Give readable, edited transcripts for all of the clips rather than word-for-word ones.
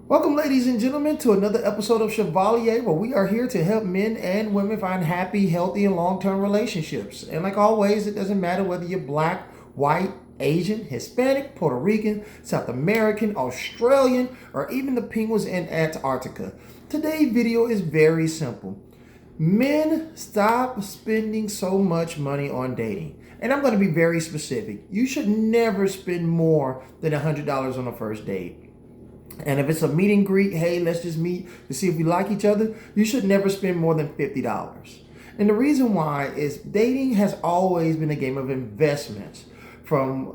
Welcome, ladies and gentlemen, to another episode of Chevalier, where we are here to help men and women find happy, healthy, and long-term relationships. And like always, it doesn't matter whether you're black, white, Asian, Hispanic, Puerto Rican, South American, Australian, or even the penguins in Antarctica. Today's video is very simple. Men, stop spending so much money on dating. And I'm going to be very specific. You should never spend more than $100 on a first date. And if it's a meet and greet, hey, let's just meet to see if we like each other, you should never spend more than $50. And the reason why is dating has always been a game of investments from,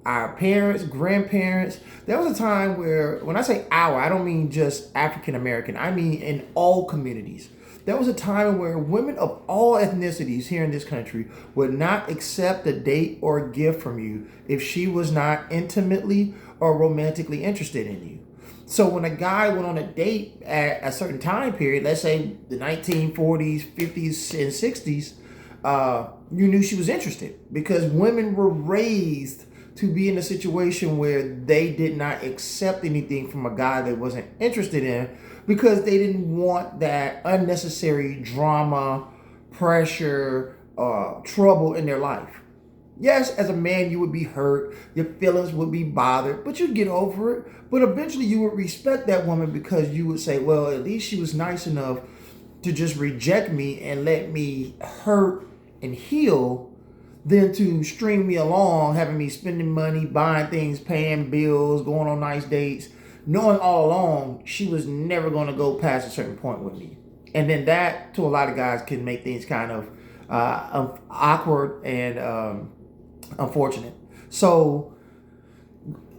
our parents, grandparents. There was a time where, when I say our, I don't mean just African American, I mean in all communities. There was a time where women of all ethnicities here in this country would not accept a date or a gift from you if she was not intimately or romantically interested in you. So when a guy went on a date at a certain time period, let's say the 1940s, 50s, and 60s, you knew she was interested because women were raised to be in a situation where they did not accept anything from a guy they wasn't interested in because they didn't want that unnecessary drama, pressure, trouble in their life. Yes, as a man, you would be hurt, your feelings would be bothered, but you'd get over it. But eventually you would respect that woman because you would say, well, at least she was nice enough to just reject me and let me hurt and heal than to string me along, having me spending money, buying things, paying bills, going on nice dates, knowing all along she was never going to go past a certain point with me. And then that, to a lot of guys, can make things kind of awkward and unfortunate. So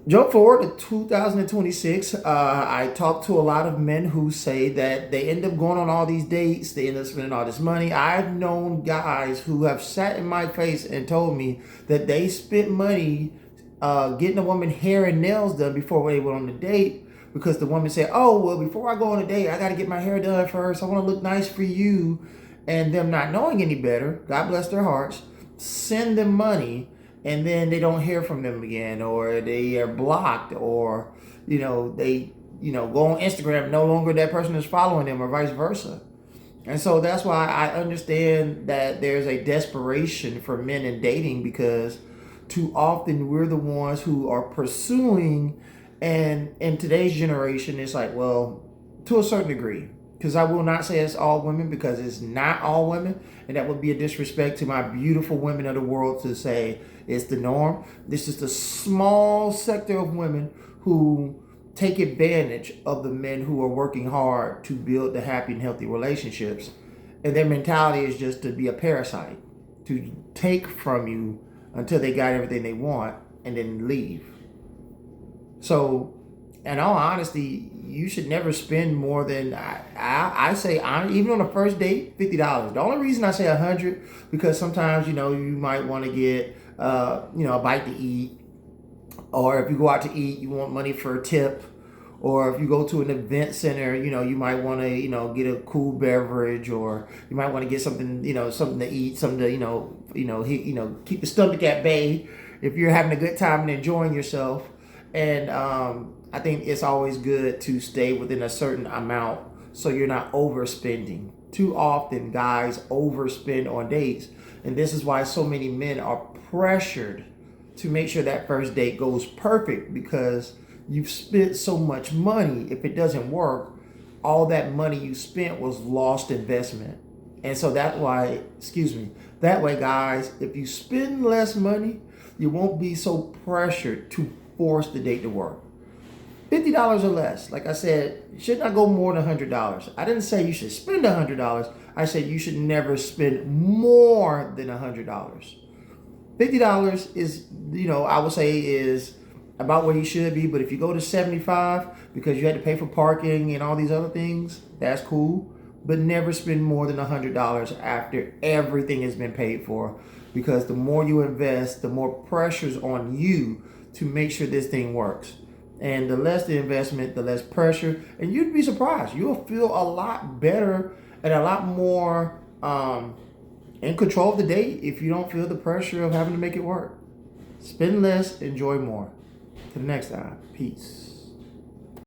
jump forward to 2026. I talked to a lot of men who say that they end up going on all these dates. They end up spending all this money. I've known guys who have sat in my face and told me that they spent money getting a woman hair and nails done before they went on the date because the woman said, oh, well, before I go on a date, I got to get my hair done first. I want to look nice for you. And them not knowing any better, God bless their hearts, send them money and then they don't hear from them again, or they are blocked, or they go on Instagram, no longer that person is following them, or vice versa. And so that's why I understand that there's a desperation for men in dating, because too often we're the ones who are pursuing, and in today's generation it's like, well, to a certain degree, because I will not say it's all women, because it's not all women, and that would be a disrespect to my beautiful women of the world to say it's the norm. This is the small sector of women who take advantage of the men who are working hard to build the happy and healthy relationships, and their mentality is just to be a parasite, to take from you until they got everything they want and then leave. So in all honesty, you should never spend more than I say, even on the first date, $50. The only reason I say $100 because sometimes you might want to get a bite to eat, or if you go out to eat, you want money for a tip, or if you go to an event center, you might want to get a cool beverage, or you might want to get something something to eat, something to keep the stomach at bay if you're having a good time and enjoying yourself. And I think it's always good to stay within a certain amount so you're not overspending. Too often, guys overspend on dates, and this is why so many men are pressured to make sure that first date goes perfect, because you've spent so much money. If it doesn't work, all that money you spent was lost investment. And so that way, guys, if you spend less money, you won't be so pressured to force the date to work. $50 or less. Like I said, you should not go more than $100. I didn't say you should spend $100. I said you should never spend more than $100. $50 is, I would say is about where you should be. But if you go to $75 because you had to pay for parking and all these other things, that's cool. But never spend more than $100 after everything has been paid for, because the more you invest, the more pressure's on you to make sure this thing works. And the less the investment, the less pressure. And you'd be surprised. You'll feel a lot better and a lot more in control of the date if you don't feel the pressure of having to make it work. Spend less, enjoy more. Till next time, peace.